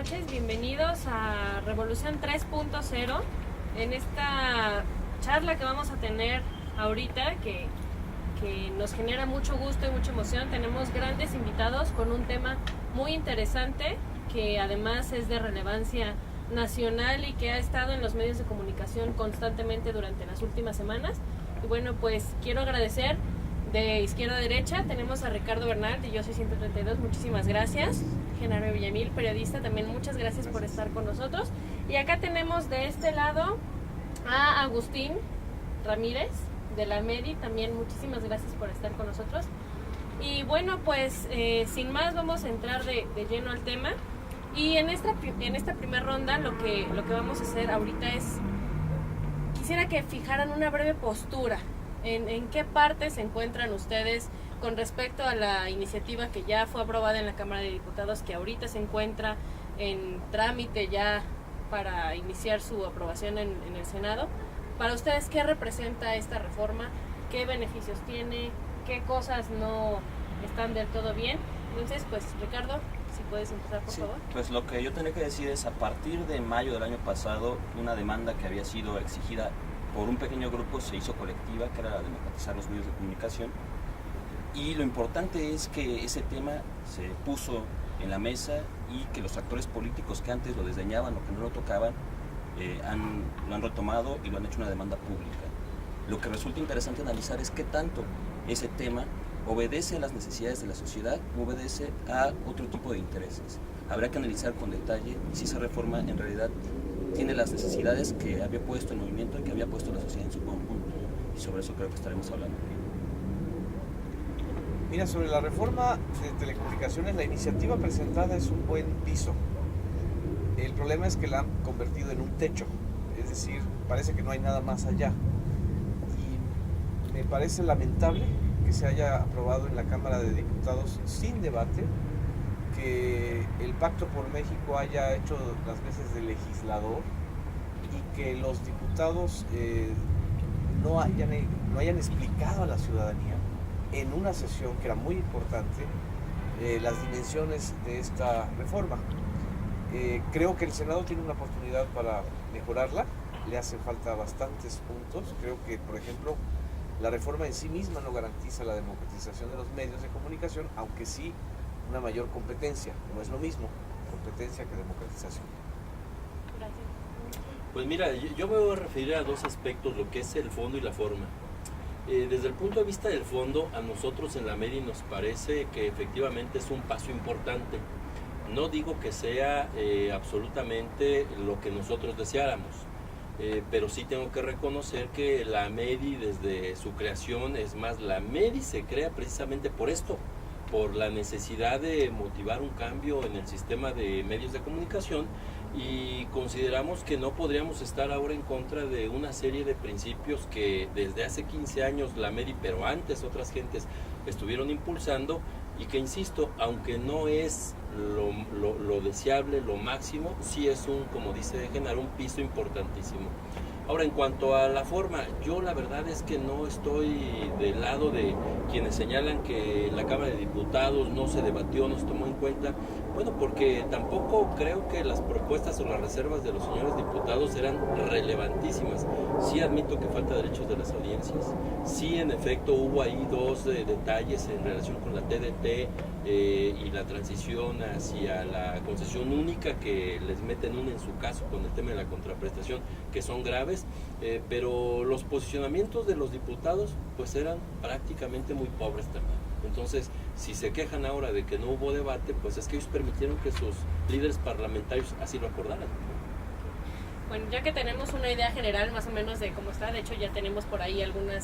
noches, bienvenidos a Revolución 3.0. En esta charla que vamos a tener ahorita, que nos genera mucho gusto y mucha emoción, tenemos grandes invitados con un tema muy interesante que además es de relevancia nacional y que ha estado en los medios de comunicación constantemente durante las últimas semanas. Y bueno, pues quiero agradecer de izquierda a derecha. Tenemos a Ricardo Bernal de Yo Soy 132, muchísimas gracias. Genaro Villamil, periodista, también muchas gracias por estar con nosotros. Y acá tenemos de este lado a Agustín Ramírez de la MEDI, también muchísimas gracias por estar con nosotros. Y bueno, pues sin más vamos a entrar de lleno al tema. Y en esta primera ronda lo que vamos a hacer ahorita es, quisiera que fijaran una breve postura en qué parte se encuentran ustedes con respecto a la iniciativa que ya fue aprobada en la Cámara de Diputados, que ahorita se encuentra en trámite ya para iniciar su aprobación en el Senado. Para ustedes, ¿qué representa esta reforma? ¿Qué beneficios tiene? ¿Qué cosas no están del todo bien? Entonces, pues, Ricardo, si puedes empezar, por favor. Pues lo que yo tenía que decir es, a partir de mayo del año pasado, una demanda que había sido exigida por un pequeño grupo se hizo colectiva, que era la de democratizar los medios de comunicación. Y lo importante es que ese tema se puso en la mesa y que los actores políticos que antes lo desdeñaban o que no lo tocaban, lo han retomado y lo han hecho una demanda pública. Lo que resulta interesante analizar es qué tanto ese tema obedece a las necesidades de la sociedad o obedece a otro tipo de intereses. Habrá que analizar con detalle si esa reforma en realidad tiene las necesidades que había puesto el movimiento y que había puesto la sociedad en su conjunto. Y sobre eso creo que estaremos hablando. Mira, sobre la reforma de telecomunicaciones, la iniciativa presentada es un buen piso. El problema es que la han convertido en un techo, es decir, parece que no hay nada más allá. Y me parece lamentable que se haya aprobado en la Cámara de Diputados sin debate, que el Pacto por México haya hecho las veces de legislador y que los diputados no hayan explicado a la ciudadanía en una sesión que era muy importante las dimensiones de esta reforma. Creo que el Senado tiene una oportunidad para mejorarla, le hacen falta bastantes puntos. Creo que, por ejemplo, la reforma en sí misma no garantiza la democratización de los medios de comunicación, aunque sí una mayor competencia. No es lo mismo competencia que democratización. Gracias. Pues mira, yo me voy a referir a dos aspectos, lo que es el fondo y la forma. Desde el punto de vista del fondo, a nosotros en la MEDI nos parece que efectivamente es un paso importante. No digo que sea absolutamente lo que nosotros deseáramos, pero sí tengo que reconocer que la MEDI desde su creación, es más, la MEDI se crea precisamente por esto, por la necesidad de motivar un cambio en el sistema de medios de comunicación, y consideramos que no podríamos estar ahora en contra de una serie de principios que desde hace 15 años la MEDI, pero antes otras gentes estuvieron impulsando, y que, insisto, aunque no es lo deseable, lo máximo, sí es como dice Genaro, un piso importantísimo. Ahora, en cuanto a la forma, yo la verdad es que no estoy del lado de quienes señalan que en la Cámara de Diputados no se debatió, no se tomó en cuenta. Bueno, porque tampoco creo que las propuestas o las reservas de los señores diputados eran relevantísimas. Sí admito que falta derechos de las audiencias. Sí, en efecto, hubo ahí dos detalles en relación con la TDT y la transición hacia la concesión única, que les meten en su caso con el tema de la contraprestación, que son graves, pero los posicionamientos de los diputados pues eran prácticamente muy pobres también. Entonces, si se quejan ahora de que no hubo debate, pues es que ellos permitieron que sus líderes parlamentarios así lo acordaran. Bueno, ya que tenemos una idea general más o menos de cómo está, de hecho ya tenemos por ahí algunos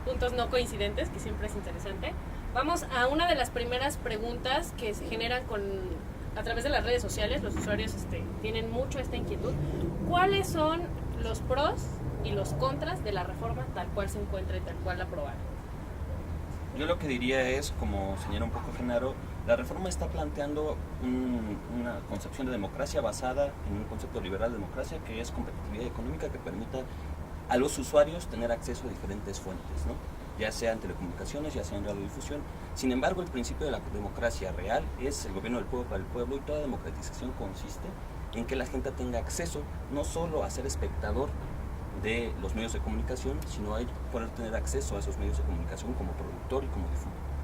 puntos no coincidentes, que siempre es interesante. Vamos a una de las primeras preguntas que se generan a través de las redes sociales. Los usuarios tienen mucho esta inquietud. ¿Cuáles son los pros y los contras de la reforma tal cual se encuentra y tal cual la aprobaron? Yo lo que diría es, como señala un poco Genaro, la reforma está planteando una concepción de democracia basada en un concepto liberal de democracia, que es competitividad económica que permita a los usuarios tener acceso a diferentes fuentes, ¿no? ya sea en telecomunicaciones, ya sea en radiodifusión. Sin embargo, el principio de la democracia real es el gobierno del pueblo para el pueblo, y toda democratización consiste en que la gente tenga acceso no solo a ser espectador de los medios de comunicación, sino a poder tener acceso a esos medios de comunicación como productor y como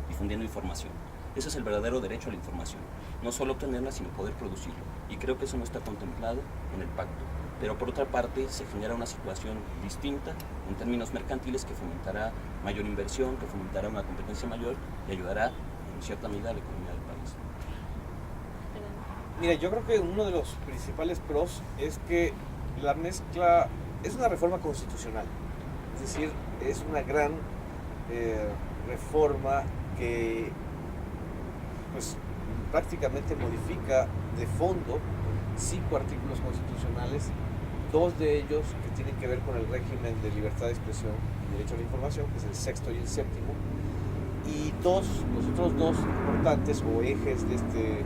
difundiendo información. Ese es el verdadero derecho a la información, no solo obtenerla, sino poder producirlo. Y creo que eso no está contemplado en el pacto. Pero por otra parte se genera una situación distinta en términos mercantiles que fomentará mayor inversión, que fomentará una competencia mayor y ayudará en cierta medida a la economía del país. Mira, yo creo que uno de los principales pros es que la mezcla es una reforma constitucional, es decir, es una gran reforma que pues prácticamente modifica de fondo 5 artículos constitucionales, 2 de ellos que tienen que ver con el régimen de libertad de expresión y derecho a la información, que es el 6º y el 7º, y los otros 2 importantes o ejes de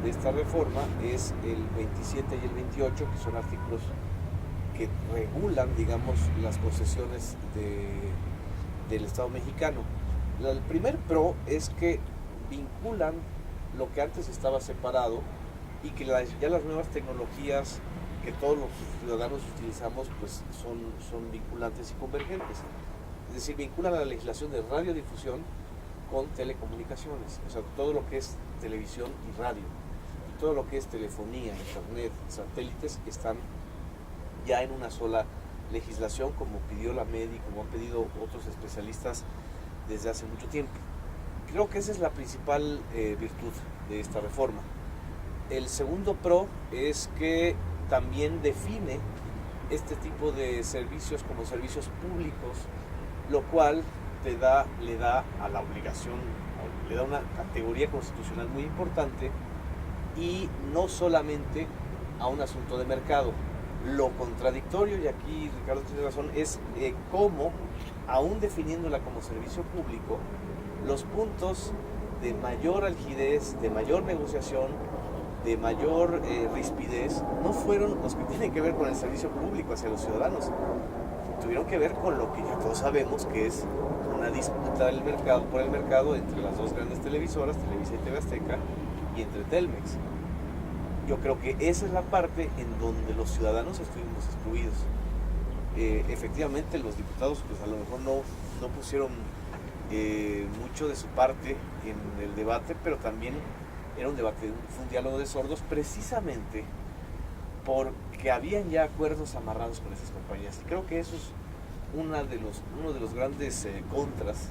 esta reforma es el 27 y el 28, que son artículos que regulan, digamos, las concesiones del Estado mexicano. El primer pro es que vinculan lo que antes estaba separado y que ya las nuevas tecnologías que todos los ciudadanos utilizamos pues son vinculantes y convergentes. Es decir, vinculan a la legislación de radiodifusión con telecomunicaciones, o sea, todo lo que es televisión y radio, y todo lo que es telefonía, internet, satélites, están ya en una sola legislación, como pidió la MEDI, como han pedido otros especialistas desde hace mucho tiempo. Creo que esa es la principal virtud de esta reforma. El segundo pro es que también define este tipo de servicios como servicios públicos, lo cual le da a la obligación, le da una categoría constitucional muy importante y no solamente a un asunto de mercado. Lo contradictorio, y aquí Ricardo tiene razón, es cómo, aún definiéndola como servicio público, los puntos de mayor algidez, de mayor negociación, de mayor rispidez, no fueron los que tienen que ver con el servicio público hacia los ciudadanos. Tuvieron que ver con lo que ya todos sabemos, que es una disputa por el mercado entre las 2 grandes televisoras, Televisa y TV Azteca, y entre Telmex. Yo creo que esa es la parte en donde los ciudadanos estuvimos excluidos. Efectivamente, los diputados pues a lo mejor no pusieron mucho de su parte en el debate, pero también era un debate, fue un diálogo de sordos, precisamente porque habían ya acuerdos amarrados con esas compañías. Y creo que eso es uno de los grandes contras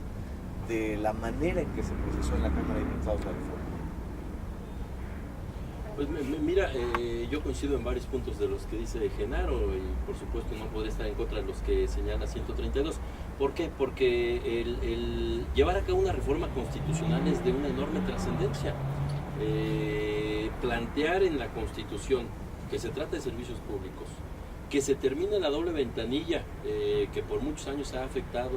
de la manera en que se procesó en la Cámara de Diputados la reforma. Pues mira, yo coincido en varios puntos de los que dice Genaro y por supuesto no podré estar en contra de los que señala 132. ¿Por qué? Porque el llevar a cabo una reforma constitucional es de una enorme trascendencia. Plantear en la Constitución que se trata de servicios públicos, que se termine la doble ventanilla que por muchos años ha afectado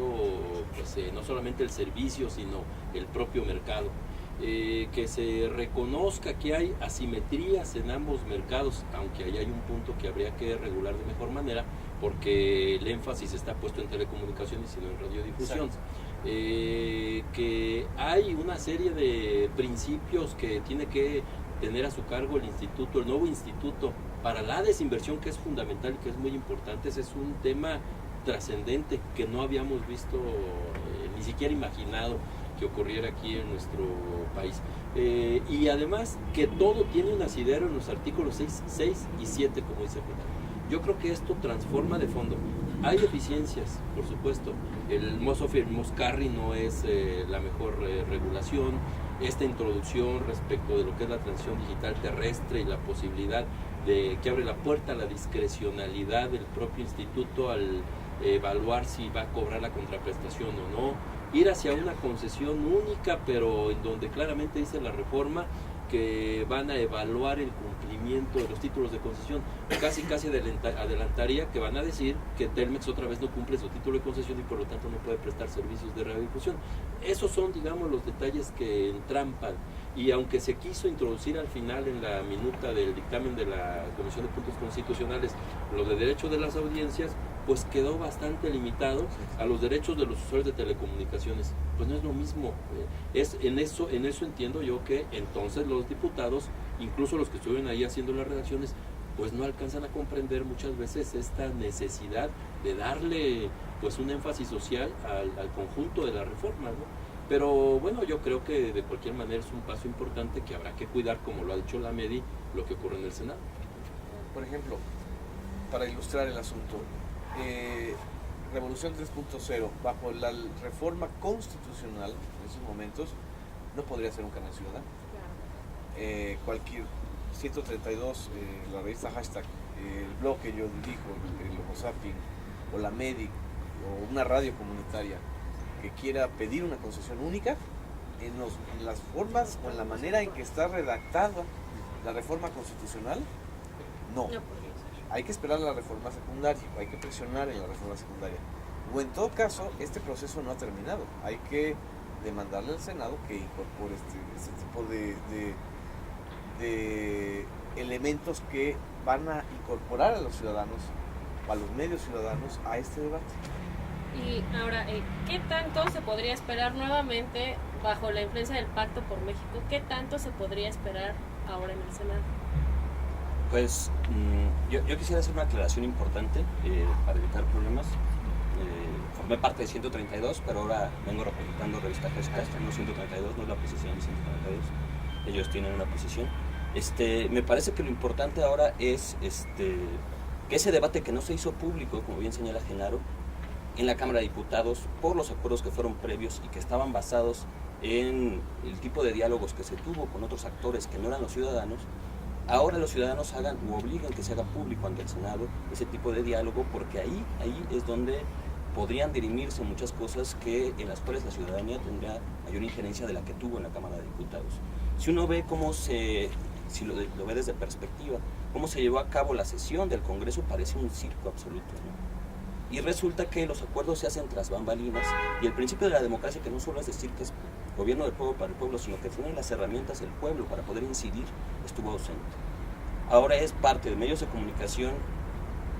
pues, no solamente el servicio sino el propio mercado. Que se reconozca que hay asimetrías en ambos mercados, aunque ahí hay un punto que habría que regular de mejor manera, porque el énfasis está puesto en telecomunicaciones y no en radiodifusión. Que hay una serie de principios que tiene que tener a su cargo el nuevo instituto, para la desinversión, que es fundamental y que es muy importante. Ese es un tema trascendente que no habíamos visto, ni siquiera imaginado que ocurriera aquí en nuestro país. Y además que todo tiene un asidero en los artículos 6 y 7, como dice Juan. Yo creo que esto transforma de fondo. Hay deficiencias, por supuesto. El Most Carry no es la mejor regulación. Esta introducción respecto de lo que es la transición digital terrestre y la posibilidad de que abre la puerta a la discrecionalidad del propio instituto al evaluar si va a cobrar la contraprestación o no, ir hacia una concesión única, pero en donde claramente dice la reforma que van a evaluar el cumplimiento de los títulos de concesión. Casi adelantaría que van a decir que Telmex otra vez no cumple su título de concesión y por lo tanto no puede prestar servicios de radiodifusión. Esos son, digamos, los detalles que entrampan. Y aunque se quiso introducir al final en la minuta del dictamen de la Comisión de Puntos Constitucionales lo de derecho de las audiencias, pues quedó bastante limitado a los derechos de los usuarios de telecomunicaciones. Pues no es lo mismo. En eso entiendo yo que entonces los diputados, incluso los que estuvieron ahí haciendo las redacciones, pues no alcanzan a comprender muchas veces esta necesidad de darle pues un énfasis social al conjunto de la reforma, ¿no? Pero bueno, yo creo que de cualquier manera es un paso importante que habrá que cuidar, como lo ha dicho la MEDI, lo que ocurre en el Senado. Por ejemplo, para ilustrar el asunto, Revolución 3.0, bajo la reforma constitucional en esos momentos, no podría ser un canal ciudadano. Cualquier 132, la revista Hashtag, el blog que yo dirijo, el Homo Sapien, o la MEDI, o una radio comunitaria que quiera pedir una concesión única, en las formas o en la manera en que está redactada la reforma constitucional, no. Hay que esperar a la reforma secundaria, hay que presionar en la reforma secundaria. O en todo caso, este proceso no ha terminado. Hay que demandarle al Senado que incorpore este tipo de elementos que van a incorporar a los ciudadanos, o a los medios ciudadanos, a este debate. Y ahora, ¿qué tanto se podría esperar nuevamente bajo la influencia del Pacto por México? ¿Qué tanto se podría esperar ahora en el Senado? Pues yo quisiera hacer una aclaración importante para evitar problemas. Formé parte de 132, pero ahora vengo representando Revista Hashtag, no 132, no es la posición de 132, ellos tienen una posición. Me parece que lo importante ahora es que ese debate que no se hizo público, como bien señala Genaro, en la Cámara de Diputados, por los acuerdos que fueron previos y que estaban basados en el tipo de diálogos que se tuvo con otros actores que no eran los ciudadanos, ahora los ciudadanos hagan u obliguen que se haga público ante el Senado ese tipo de diálogo, porque ahí es donde podrían dirimirse muchas cosas en las cuales la ciudadanía tendría mayor injerencia de la que tuvo en la Cámara de Diputados. Si uno ve si lo ve desde perspectiva, cómo se llevó a cabo la sesión del Congreso, parece un circo absoluto, ¿no? Y resulta que los acuerdos se hacen tras bambalinas, y el principio de la democracia, que no solo es decir que es gobierno del pueblo para el pueblo, sino que tiene las herramientas del pueblo para poder incidir, estuvo ausente. Ahora es parte de medios de comunicación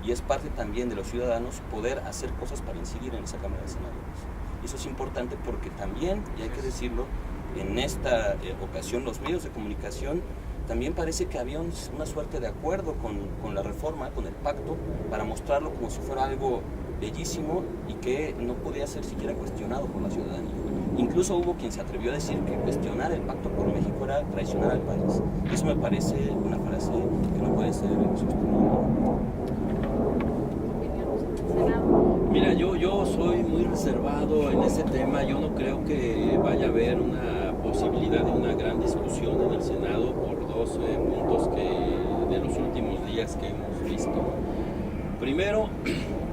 y es parte también de los ciudadanos poder hacer cosas para incidir en esa Cámara de Senadores. Y eso es importante porque también, y hay que decirlo, en esta ocasión los medios de comunicación también parece que había una suerte de acuerdo con la reforma, con el pacto, para mostrarlo como si fuera algo bellísimo y que no podía ser siquiera cuestionado por la ciudadanía. Incluso hubo quien se atrevió a decir que cuestionar el Pacto por México era traicionar al país. Eso me parece una frase que no puede ser sostenida. Mira, yo soy muy reservado en ese tema. Yo no creo que vaya a haber una posibilidad de una gran discusión en el Senado por dos puntos de los últimos días que hemos visto. Primero,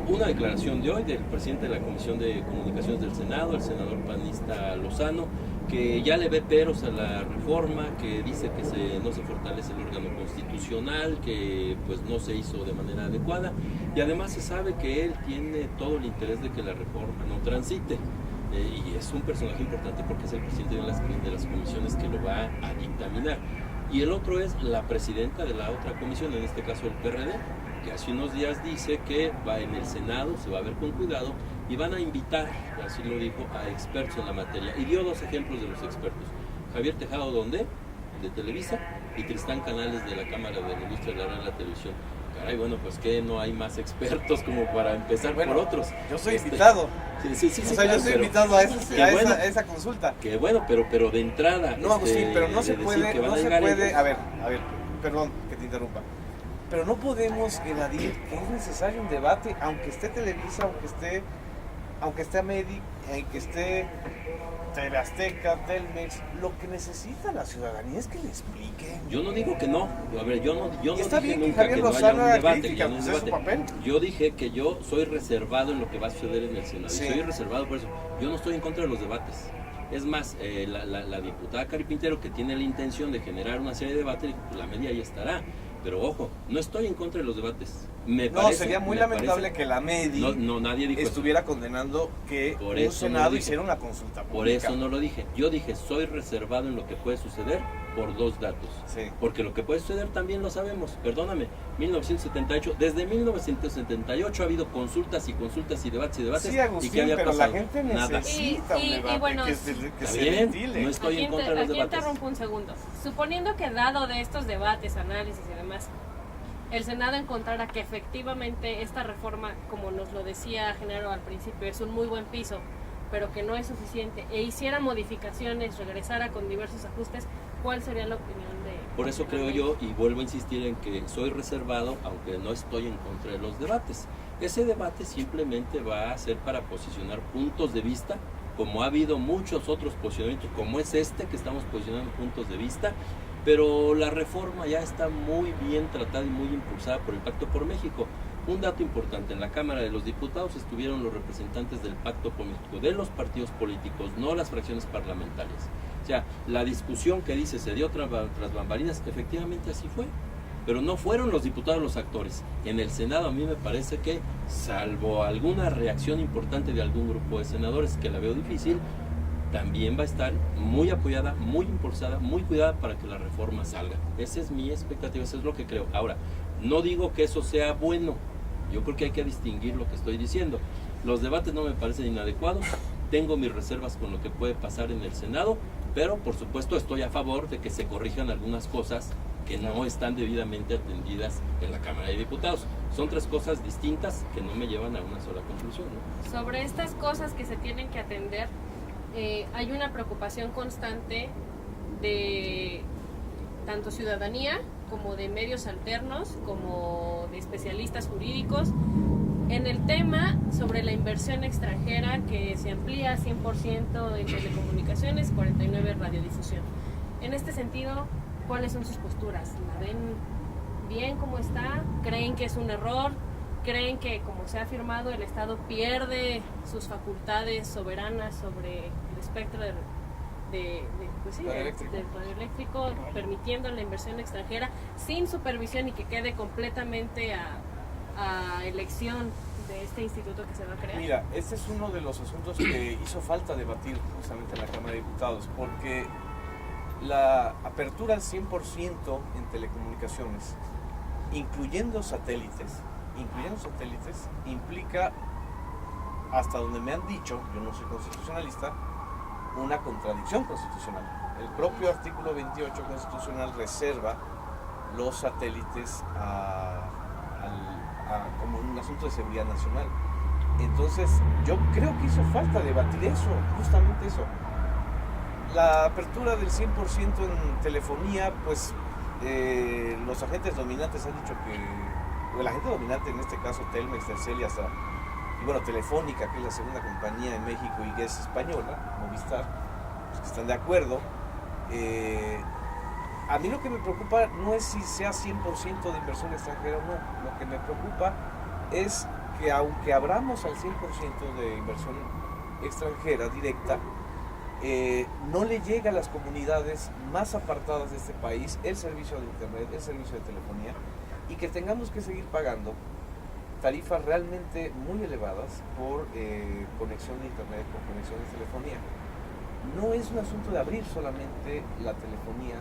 una declaración de hoy del presidente de la Comisión de Comunicaciones del Senado, el senador panista Lozano, que ya le ve peros a la reforma, que dice que no se fortalece el órgano constitucional, que pues no se hizo de manera adecuada, y además se sabe que él tiene todo el interés de que la reforma no transite, y es un personaje importante porque es el presidente de las comisiones que lo va a dictaminar. Y el otro es la presidenta de la otra comisión, en este caso el PRD, que hace unos días dice que va en el Senado, se va a ver con cuidado, y van a invitar, así lo dijo, a expertos en la materia. Y dio dos ejemplos de los expertos: Javier Tejado Dondé, de Televisa, y Tristán Canales, de la Cámara de la Industria de la Radio y la Televisión. Caray, bueno, pues que no hay más expertos como para empezar por otros. Yo soy invitado. Sí, o sea, claro, yo soy invitado a esa consulta. Que bueno, pero de entrada. No, sí, pero no se puede, ellos. a ver, perdón que te interrumpa. Pero no podemos evadir que es necesario un debate, aunque esté Televisa, aunque esté Amedi, aunque esté TV Azteca, Telmex. Lo que necesita la ciudadanía es que le expliquen. Yo no digo que no. A ver, yo no está dije bien nunca que que no haya Lozano un haga debate. crítica, pues es su papel. Yo dije que yo soy reservado en lo que va a suceder en el Senado. Sí. Y soy reservado por eso. Yo no estoy en contra de los debates. Es más, la diputada Cari Pintero, que tiene la intención de generar una serie de debates, la media ahí estará. Pero ojo, no estoy en contra de los debates. Me No, parece, sería muy me lamentable parece- que la MEDI No, nadie dijo eso. estuviera condenando que Por un eso no Senado dije. hiciera una consulta pública. Por eso no lo dije. Yo dije, soy reservado en lo que puede suceder por dos datos. Sí. Porque lo que puede suceder también lo sabemos. Perdóname, 1978, desde 1978 ha habido consultas y consultas y debates y debates. Sí, ¿Y Agustín, qué había pero pasado? la gente Nada. necesita Y un debate bueno, que Está se bien, ventile. no estoy en contra de los aquí debates. interrumpo un segundo. Suponiendo que dado de estos debates, análisis y demás, el Senado encontrara que efectivamente esta reforma, como nos lo decía Genaro al principio, es un muy buen piso, pero que no es suficiente, e hiciera modificaciones, regresara con diversos ajustes, ¿cuál sería la opinión de...? Por eso creo yo, y vuelvo a insistir en que soy reservado, aunque no estoy en contra de los debates. Ese debate simplemente va a ser para posicionar puntos de vista, como ha habido muchos otros posicionamientos, como es este, que estamos posicionando puntos de vista, pero la reforma ya está muy bien tratada y muy impulsada por el Pacto por México. Un dato importante, en la Cámara de los Diputados estuvieron los representantes del Pacto por México, de los partidos políticos, no las fracciones parlamentarias. O sea, la discusión que dice se dio tras bambalinas, efectivamente así fue, pero no fueron los diputados los actores. En el Senado a mí me parece que, salvo alguna reacción importante de algún grupo de senadores, que la veo difícil, también va a estar muy apoyada, muy impulsada, muy cuidada para que la reforma salga. Esa es mi expectativa, eso es lo que creo. Ahora, no digo que eso sea bueno, yo creo que hay que distinguir lo que estoy diciendo. Los debates no me parecen inadecuados, tengo mis reservas con lo que puede pasar en el Senado, pero por supuesto estoy a favor de que se corrijan algunas cosas que no están debidamente atendidas en la Cámara de Diputados. Son tres cosas distintas que no me llevan a una sola conclusión, ¿no? Sobre estas cosas que se tienen que atender, hay una preocupación constante de tanto ciudadanía como de medios alternos, como de especialistas jurídicos, en el tema sobre la inversión extranjera que se amplía 100% en telecomunicaciones, 49% en radiodifusión. En este sentido, ¿cuáles son sus posturas? ¿La ven bien como está? ¿Creen que es un error? ¿Creen que, como se ha afirmado, el Estado pierde sus facultades soberanas sobre el espectro del poder eléctrico, permitiendo la inversión extranjera sin supervisión y que quede completamente a elección de este instituto que se va a crear? Mira, este es uno de los asuntos que hizo falta debatir justamente en la Cámara de Diputados, porque la apertura al 100% en telecomunicaciones, incluyendo satélites, implica, hasta donde me han dicho, yo no soy constitucionalista, una contradicción constitucional. El propio artículo 28 constitucional reserva los satélites como un asunto de seguridad nacional. Entonces, yo creo que hizo falta debatir eso, justamente eso. La apertura del 100% en telefonía, pues los agentes dominantes han dicho que, o el agente dominante en este caso, Telmex, Telcel y bueno, Telefónica, que es la segunda compañía en México y que es española, Movistar, pues que están de acuerdo. A mí lo que me preocupa no es si sea 100% de inversión extranjera o no. Lo que me preocupa es que aunque abramos al 100% de inversión extranjera directa, no le llega a las comunidades más apartadas de este país el servicio de internet, el servicio de telefonía, y que tengamos que seguir pagando tarifas realmente muy elevadas por conexión de internet, por conexión de telefonía. No es un asunto de abrir solamente la telefonía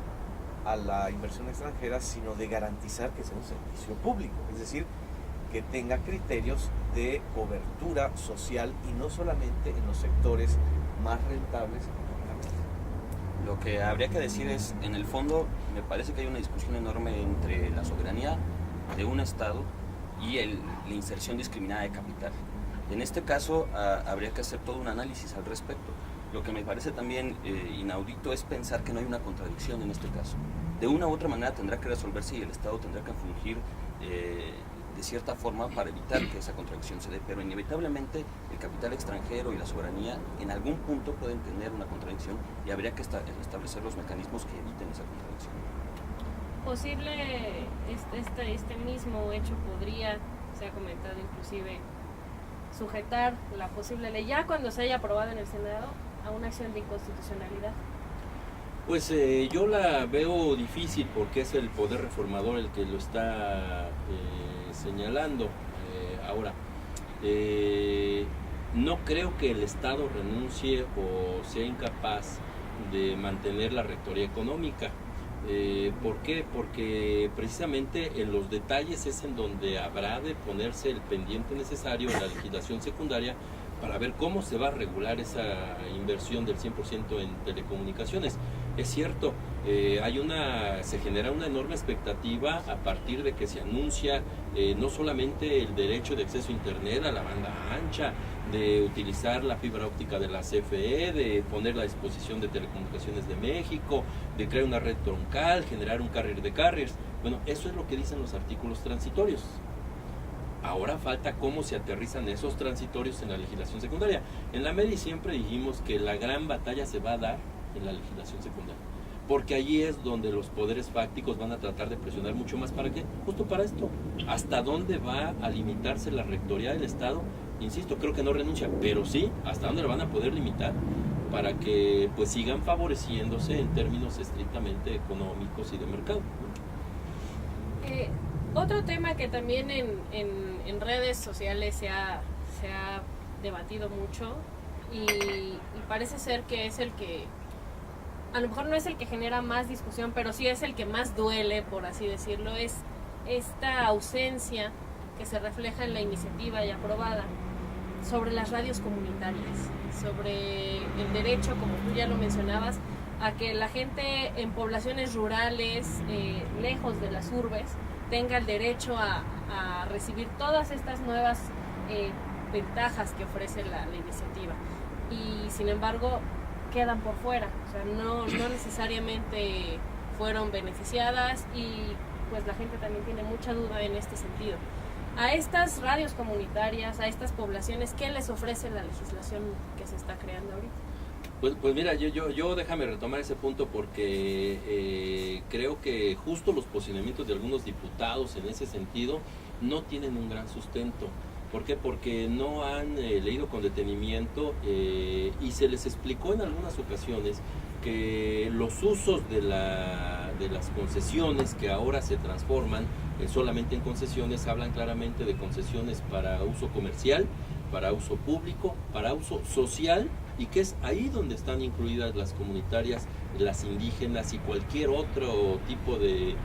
a la inversión extranjera, sino de garantizar que sea un servicio público, es decir, que tenga criterios de cobertura social y no solamente en los sectores más rentables económicamente. Lo que habría que decir es, en el fondo, me parece que hay una discusión enorme entre la soberanía de un Estado y la inserción discriminada de capital. En este caso, habría que hacer todo un análisis al respecto. Lo que me parece también inaudito es pensar que no hay una contradicción en este caso. De una u otra manera tendrá que resolverse y el Estado tendrá que fungir de cierta forma para evitar que esa contradicción se dé, pero inevitablemente el capital extranjero y la soberanía en algún punto pueden tener una contradicción y habría que establecer los mecanismos que eviten esa contradicción. Posible, este mismo hecho podría, se ha comentado inclusive, sujetar la posible ley, ya cuando se haya aprobado en el Senado, a una acción de inconstitucionalidad. Pues yo la veo difícil porque es el poder reformador el que lo está señalando. Ahora, no creo que el Estado renuncie o sea incapaz de mantener la rectoría económica. ¿Por qué? Porque precisamente en los detalles es en donde habrá de ponerse el pendiente necesario en la legislación secundaria para ver cómo se va a regular esa inversión del 100% en telecomunicaciones. Es cierto, se genera una enorme expectativa a partir de que se anuncia no solamente el derecho de acceso a internet a la banda ancha, de utilizar la fibra óptica de la CFE, de poner a disposición de Telecomunicaciones de México, de crear una red troncal, generar un carrier de carriers. Bueno, eso es lo que dicen los artículos transitorios. Ahora falta cómo se aterrizan esos transitorios en la legislación secundaria. En la MEDI siempre dijimos que la gran batalla se va a dar en la legislación secundaria, porque allí es donde los poderes fácticos van a tratar de presionar mucho más. ¿Para qué? Justo para esto. ¿Hasta dónde va a limitarse la rectoría del Estado? Insisto, creo que no renuncia, pero sí, ¿hasta dónde la van a poder limitar? Para que pues sigan favoreciéndose en términos estrictamente económicos y de mercado. Otro tema que también en redes sociales se ha debatido mucho y parece ser que es el que, a lo mejor no es el que genera más discusión, pero sí es el que más duele, por así decirlo, es esta ausencia que se refleja en la iniciativa ya aprobada sobre las radios comunitarias, sobre el derecho, como tú ya lo mencionabas, a que la gente en poblaciones rurales, lejos de las urbes, tenga el derecho a recibir todas estas nuevas ventajas que ofrece la iniciativa. Y sin embargo, quedan por fuera, o sea, no necesariamente fueron beneficiadas y pues la gente también tiene mucha duda en este sentido. A estas radios comunitarias, a estas poblaciones, ¿qué les ofrece la legislación que se está creando ahorita? Pues mira, yo déjame retomar ese punto porque creo que justo los posicionamientos de algunos diputados en ese sentido no tienen un gran sustento. ¿Por qué? Porque no han leído con detenimiento y se les explicó en algunas ocasiones que los usos de las concesiones que ahora se transforman solamente en concesiones, hablan claramente de concesiones para uso comercial, para uso público, para uso social, y que es ahí donde están incluidas las comunitarias, las indígenas y cualquier otro tipo de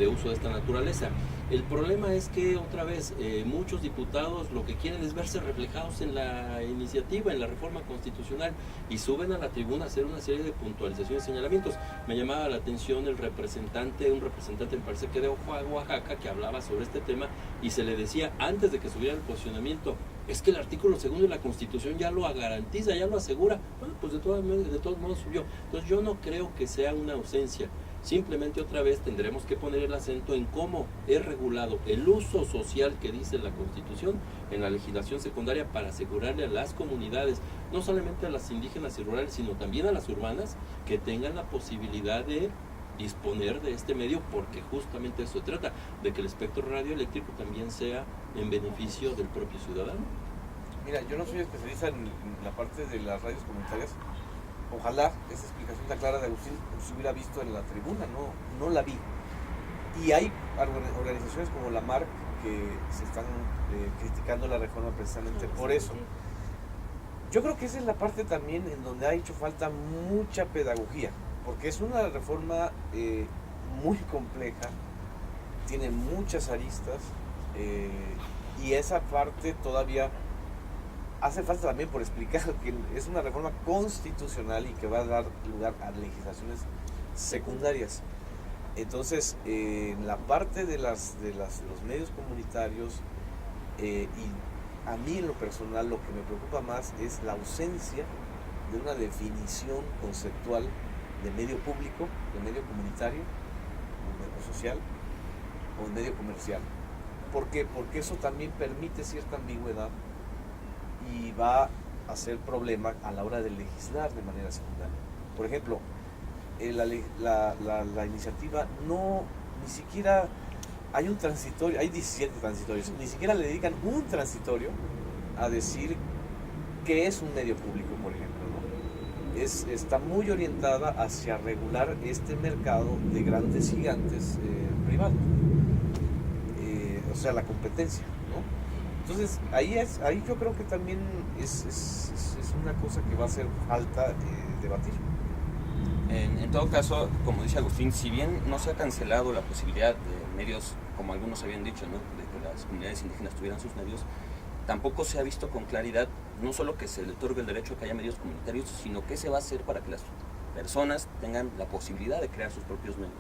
uso de esta naturaleza. El problema es que otra vez muchos diputados lo que quieren es verse reflejados en la iniciativa, en la reforma constitucional, y suben a la tribuna a hacer una serie de puntualizaciones y señalamientos. Me llamaba la atención un representante me parece que de Oaxaca, que hablaba sobre este tema y se le decía antes de que subiera el posicionamiento: es que el artículo 2 de la Constitución ya lo garantiza, ya lo asegura. Bueno, pues de todos modos subió. Entonces yo no creo que sea una ausencia. Simplemente otra vez tendremos que poner el acento en cómo es regulado el uso social que dice la Constitución en la legislación secundaria para asegurarle a las comunidades, no solamente a las indígenas y rurales, sino también a las urbanas, que tengan la posibilidad de disponer de este medio, porque justamente eso se trata, de que el espectro radioeléctrico también sea en beneficio del propio ciudadano. Mira, yo no soy especialista en la parte de las radios comunitarias. Ojalá esa explicación tan clara de Agustín se hubiera visto en la tribuna, no la vi. Y hay organizaciones como la MARC que se están criticando la reforma precisamente por eso. Yo creo que esa es la parte también en donde ha hecho falta mucha pedagogía, porque es una reforma muy compleja, tiene muchas aristas, y esa parte todavía hace falta también por explicar que es una reforma constitucional y que va a dar lugar a legislaciones secundarias. Entonces, en la parte de los medios comunitarios, y a mí en lo personal lo que me preocupa más es la ausencia de una definición conceptual de medio público, de medio comunitario, de medio social o de medio comercial. ¿Por qué? Porque eso también permite cierta ambigüedad y va a ser problema a la hora de legislar de manera secundaria. Por ejemplo, la iniciativa ni siquiera hay un transitorio, hay 17 transitorios, ni siquiera le dedican un transitorio a decir qué es un medio público, por ejemplo, ¿no? Está muy orientada hacia regular este mercado de grandes gigantes privados. O o sea, la competencia, ¿no? Entonces, ahí yo creo que también es una cosa que va a hacer falta debatir. En todo caso, como dice Agustín, si bien no se ha cancelado la posibilidad de medios, como algunos habían dicho, ¿no?, de que las comunidades indígenas tuvieran sus medios, tampoco se ha visto con claridad no solo que se le otorgue el derecho a que haya medios comunitarios, sino qué se va a hacer para que las personas tengan la posibilidad de crear sus propios medios.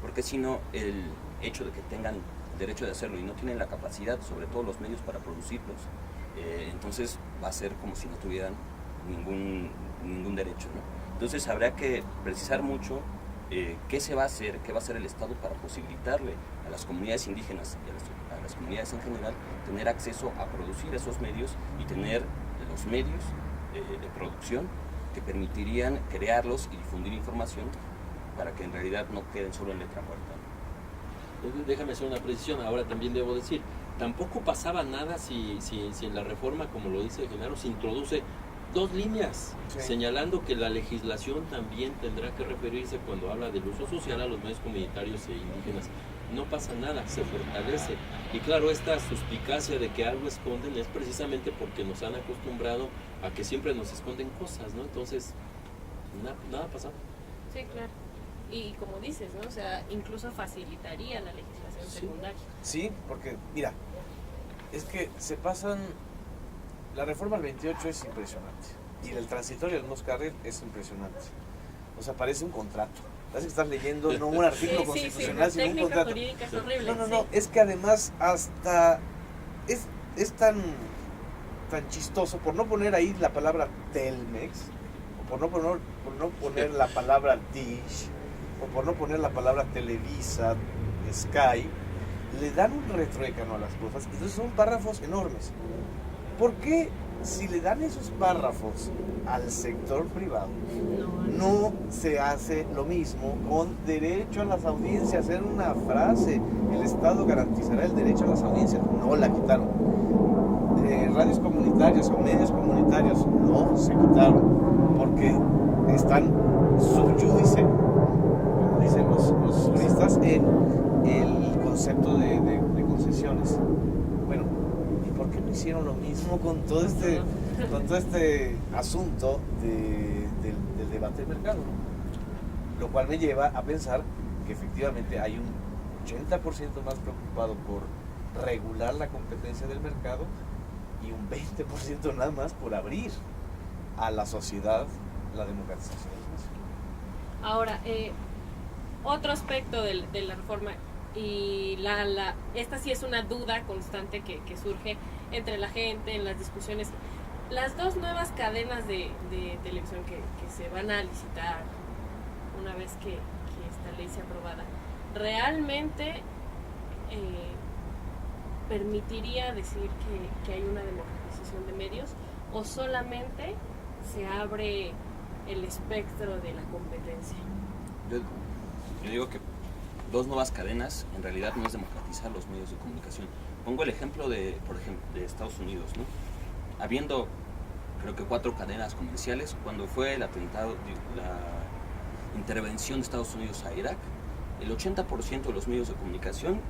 Porque si no, el hecho de que tengan el derecho de hacerlo y no tienen la capacidad, sobre todo los medios para producirlos, entonces va a ser como si no tuvieran ningún derecho, ¿no? Entonces habrá que precisar mucho qué se va a hacer, qué va a hacer el Estado para posibilitarle a las comunidades indígenas y a las comunidades en general tener acceso a producir esos medios y tener los medios de producción que permitirían crearlos y difundir información para que en realidad no queden solo en letra muerta. Déjame hacer una precisión, ahora también debo decir, tampoco pasaba nada si en la reforma, como lo dice Genaro, se introduce 2 líneas, sí, señalando que la legislación también tendrá que referirse cuando habla del uso social a los medios comunitarios e indígenas. No pasa nada, se fortalece. Y claro, esta suspicacia de que algo esconden es precisamente porque nos han acostumbrado a que siempre nos esconden cosas, ¿no? Entonces, nada pasa. Sí, claro. Y como dices, ¿no? O sea, incluso facilitaría la legislación sí, secundaria. Sí, porque, mira, es que se pasan. La reforma del 28 es impresionante. Y el transitorio del Moscarril es impresionante. O sea, parece un contrato. Parece que estás leyendo no un artículo constitucional, sino un contrato. Jurídica es horrible. No, es que además hasta es tan chistoso, por no poner ahí la palabra Telmex, o por no poner la palabra Dish, o por no poner la palabra Televisa, Sky, le dan un retruécano a las cosas. Entonces son párrafos enormes. ¿Por qué si le dan esos párrafos al sector privado, no se hace lo mismo con derecho a las audiencias? Era una frase, el Estado garantizará el derecho a las audiencias, no la quitaron. Radios comunitarias o medios comunitarios no se quitaron, porque están subyúdice, como dicen los juristas, en el concepto de concesiones. Bueno, ¿por qué no hicieron lo mismo con todo este asunto del debate del mercado? Lo cual me lleva a pensar que efectivamente hay un 80% más preocupado por regular la competencia del mercado y un 20% nada más por abrir a la sociedad la democratización. Ahora, otro aspecto de la reforma, y esta sí es una duda constante que surge entre la gente en las discusiones. Las 2 nuevas cadenas de televisión que se van a licitar una vez que esta ley sea aprobada, ¿realmente permitiría decir que hay una democratización de medios, o solamente se abre el espectro de la competencia? Yo digo que 2 nuevas cadenas en realidad no es democratizar los medios de comunicación. Pongo el ejemplo por ejemplo, de Estados Unidos, ¿no? Habiendo, creo que 4 cadenas comerciales, cuando fue el atentado, la intervención de Estados Unidos a Irak, el 80% de los medios de comunicación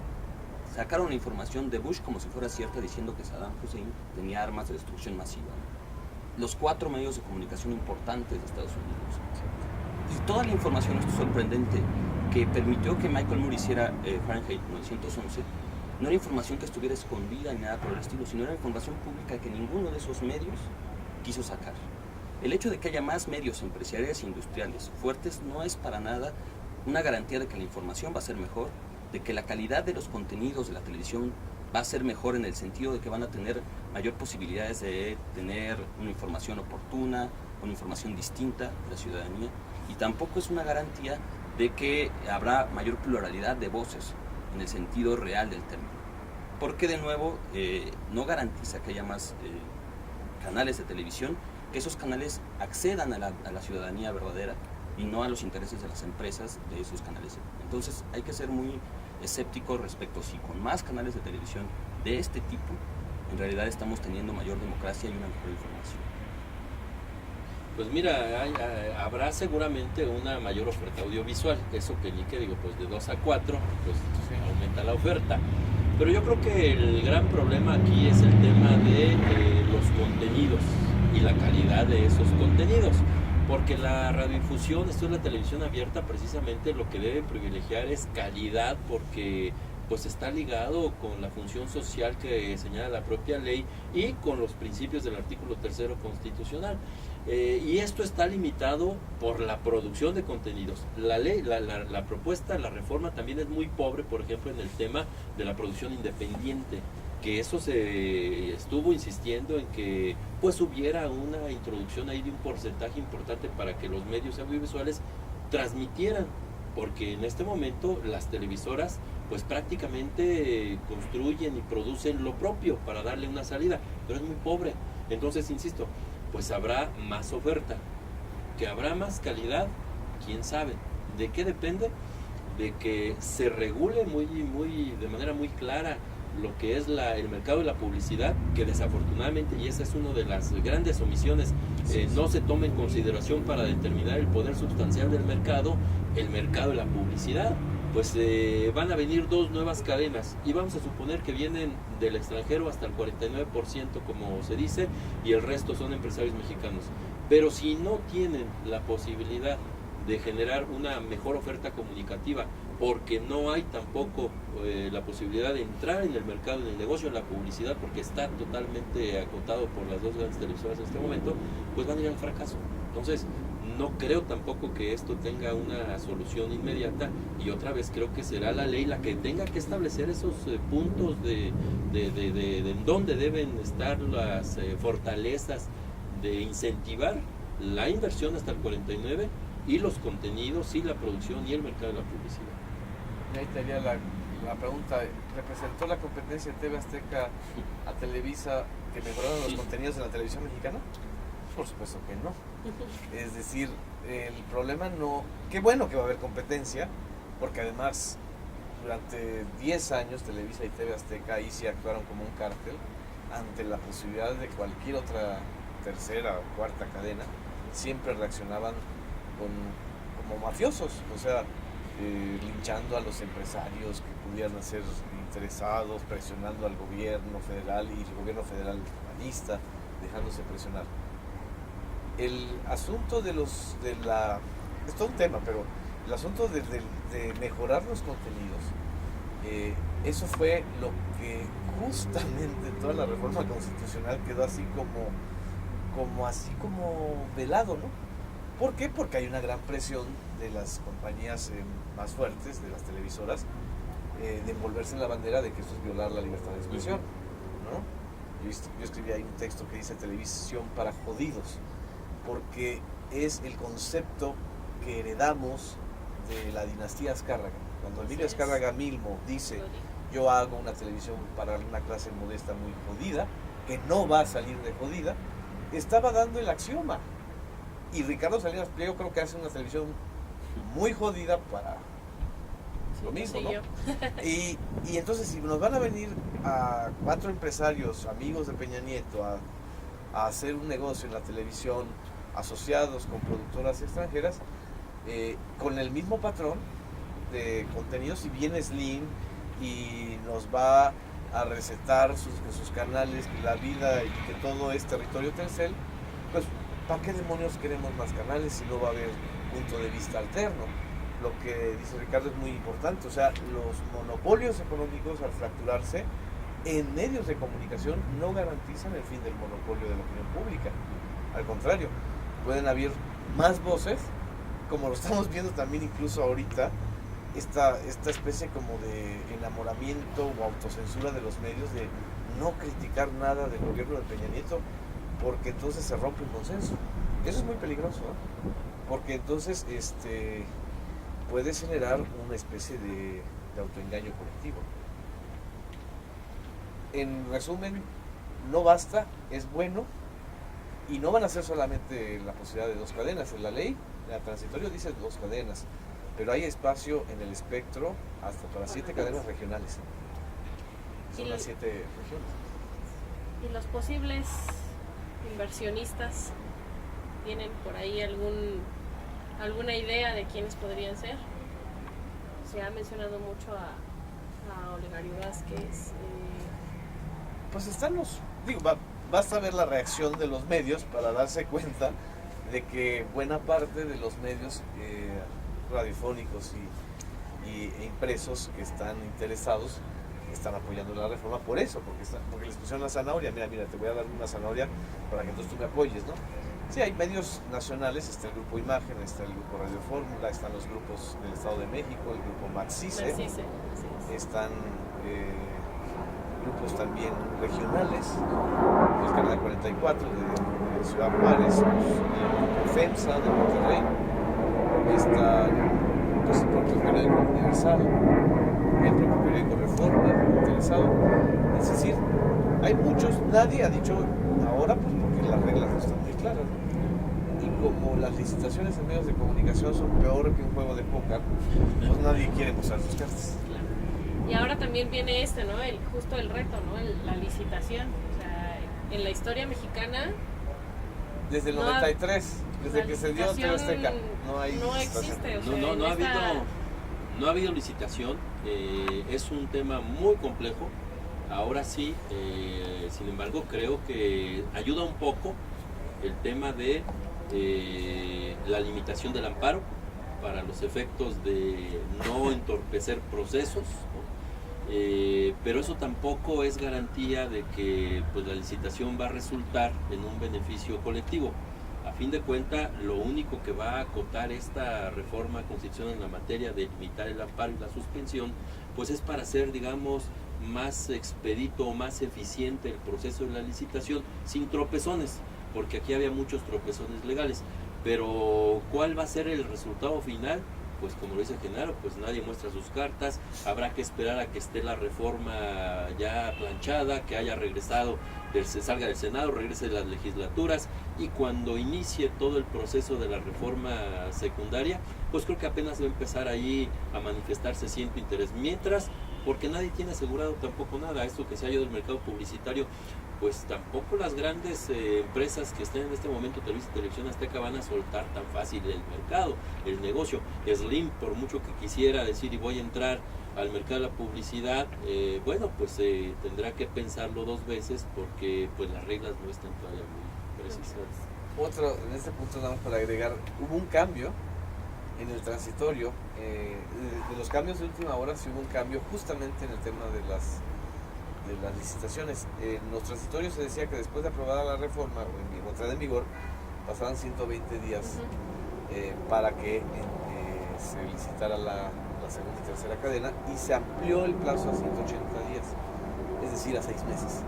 sacaron la información de Bush como si fuera cierta, diciendo que Saddam Hussein tenía armas de destrucción masiva, ¿no? Los 4 medios de comunicación importantes de Estados Unidos. Y toda la información, esto es sorprendente, que permitió que Michael Moore hiciera Fahrenheit 911, no era información que estuviera escondida ni nada por el estilo, sino era información pública que ninguno de esos medios quiso sacar. El hecho de que haya más medios empresariales e industriales fuertes no es para nada una garantía de que la información va a ser mejor, de que la calidad de los contenidos de la televisión va a ser mejor, en el sentido de que van a tener mayor posibilidades de tener una información oportuna, una información distinta de la ciudadanía, y tampoco es una garantía de que habrá mayor pluralidad de voces en el sentido real del término. Porque de nuevo no garantiza que haya más canales de televisión, que esos canales accedan a la ciudadanía verdadera y no a los intereses de las empresas de esos canales. Entonces hay que ser muy escéptico respecto si con más canales de televisión de este tipo en realidad estamos teniendo mayor democracia y una mejor información. Pues mira, habrá seguramente una mayor oferta audiovisual, eso que ni que digo, pues de 2 a 4, pues aumenta la oferta. Pero yo creo que el gran problema aquí es el tema de los contenidos y la calidad de esos contenidos. Porque la radiodifusión, esto es la televisión abierta, precisamente lo que debe privilegiar es calidad, porque pues está ligado con la función social que señala la propia ley y con los principios del artículo 3º constitucional. Y esto está limitado por la producción de contenidos. La ley, la propuesta, la reforma también es muy pobre, por ejemplo, en el tema de la producción independiente, que eso se estuvo insistiendo en que pues hubiera una introducción ahí de un porcentaje importante para que los medios audiovisuales transmitieran, porque en este momento las televisoras pues prácticamente construyen y producen lo propio para darle una salida, pero es muy pobre. Entonces, insisto, pues habrá más oferta, que habrá más calidad, quién sabe. ¿De qué depende? De que se regule de manera muy clara lo que es el mercado de la publicidad, que desafortunadamente, y esa es una de las grandes omisiones, no se toma en consideración para determinar el poder sustancial del mercado, el mercado de la publicidad. Pues van a venir 2 nuevas cadenas y vamos a suponer que vienen del extranjero hasta el 49%, como se dice, y el resto son empresarios mexicanos. Pero si no tienen la posibilidad de generar una mejor oferta comunicativa, porque no hay tampoco la posibilidad de entrar en el mercado, en el negocio de la publicidad, porque está totalmente acotado por las 2 grandes televisoras en este momento, pues van a ir al fracaso. Entonces, no creo tampoco que esto tenga una solución inmediata, y otra vez creo que será la ley la que tenga que establecer esos puntos de en dónde deben estar las fortalezas de incentivar la inversión hasta el 49 y los contenidos y la producción y el mercado de la publicidad. Y ahí estaría la pregunta, ¿representó la competencia de TV Azteca a Televisa que mejoraron los contenidos de la televisión mexicana? Por supuesto que no. Es decir, el problema no... Qué bueno que va a haber competencia, porque además durante 10 años Televisa y TV Azteca ahí sí actuaron como un cártel ante la posibilidad de cualquier otra tercera o cuarta cadena. Siempre reaccionaban como mafiosos, o sea, linchando a los empresarios que pudieran ser interesados, presionando al gobierno federal y el gobierno federal panista, dejándose presionar. El asunto es todo un tema, pero el asunto de mejorar los contenidos, eso fue lo que justamente toda la reforma constitucional quedó así como velado, ¿no? ¿Por qué? Porque hay una gran presión de las compañías más fuertes, de las televisoras, de envolverse en la bandera de que eso es violar la libertad de expresión, ¿no? Yo escribí ahí un texto que dice televisión para jodidos, porque es el concepto que heredamos de la dinastía Azcárraga. Cuando Emilio Azcárraga Milmo dice, yo hago una televisión para una clase modesta muy jodida, que no va a salir de jodida, estaba dando el axioma. Y Ricardo Salinas Pliego creo que hace una televisión muy jodida para lo mismo, ¿no? Y entonces, si nos van a venir a 4 empresarios, amigos de Peña Nieto, a hacer un negocio en la televisión, asociados con productoras extranjeras, con el mismo patrón de contenidos, y viene Slim y nos va a recetar sus canales, la vida y que todo es territorio Telcel, pues ¿para qué demonios queremos más canales si no va a haber punto de vista alterno? Lo que dice Ricardo es muy importante, o sea, los monopolios económicos al fracturarse en medios de comunicación no garantizan el fin del monopolio de la opinión pública. Al contrario, pueden haber más voces, como lo estamos viendo también incluso ahorita, esta especie como de enamoramiento o autocensura de los medios, de no criticar nada del gobierno de Peña Nieto, porque entonces se rompe un consenso. Eso es muy peligroso, ¿no? Porque entonces puedes generar una especie de autoengaño colectivo. En resumen, no basta, es bueno, y no van a ser solamente la posibilidad de 2 cadenas. En la ley, en el transitorio dice 2 cadenas, pero hay espacio en el espectro hasta para 7 cadenas regionales. Son las 7 regiones. ¿Y los posibles inversionistas tienen por ahí alguna idea de quiénes podrían ser? Se ha mencionado mucho a a Olegario Vázquez. Pues están basta ver la reacción de los medios para darse cuenta de que buena parte de los medios radiofónicos e impresos que están interesados están apoyando la reforma por eso, porque les pusieron la zanahoria. Mira, te voy a dar una zanahoria para que entonces tú me apoyes, ¿no? Sí, hay medios nacionales, está el Grupo Imagen, está el Grupo Radio Fórmula, están los grupos del Estado de México, el Grupo Maxice, están grupos también regionales, el Canal 44 de Ciudad Juárez, el Grupo FEMSA de Monterrey, está pues, el propio periódico Universal, el propio periódico Reforma interesado. Es decir, hay muchos, nadie ha dicho ahora pues porque las reglas no están muy claras, ¿no? Y como las licitaciones en medios de comunicación son peor que un juego de póker, pues nadie quiere mostrar sus cartas. Y ahora también viene ¿no? Justo el reto, ¿no? La licitación. O sea, en la historia mexicana... Desde el 93, desde que se dio TV Azteca, no existe. O sea, no ha habido licitación. Es un tema muy complejo. Ahora sí, sin embargo, creo que ayuda un poco el tema de la limitación del amparo para los efectos de no entorpecer procesos, ¿no? Pero eso tampoco es garantía de que pues, la licitación va a resultar en un beneficio colectivo. A fin de cuentas, lo único que va a acotar esta reforma constitucional en la materia de limitar el amparo y la suspensión, pues es para hacer, digamos, más expedito o más eficiente el proceso de la licitación sin tropezones, porque aquí había muchos tropezones legales. Pero ¿cuál va a ser el resultado final? Pues como lo dice Genaro, pues nadie muestra sus cartas, habrá que esperar a que esté la reforma ya planchada, que haya regresado, salga del Senado, regrese de las legislaturas, y cuando inicie todo el proceso de la reforma secundaria, pues creo que apenas va a empezar ahí a manifestarse cierto interés. Mientras, porque nadie tiene asegurado tampoco nada, esto que se ha ido del mercado publicitario, pues tampoco las grandes empresas que estén en este momento, Televisa y Televisión Azteca, van a soltar tan fácil el mercado, el negocio. Slim, por mucho que quisiera decir y voy a entrar al mercado de la publicidad, bueno, pues tendrá que pensarlo dos veces porque pues las reglas no están todavía muy precisas. En este punto nada más para agregar, hubo un cambio en el transitorio, de los cambios de última hora sí hubo un cambio justamente en el tema de las licitaciones. En los transitorios se decía que después de aprobada la reforma o entrada en vigor, pasaban 120 días para que se licitara la segunda y tercera cadena, y se amplió el plazo a 180 días, es decir, a 6 meses.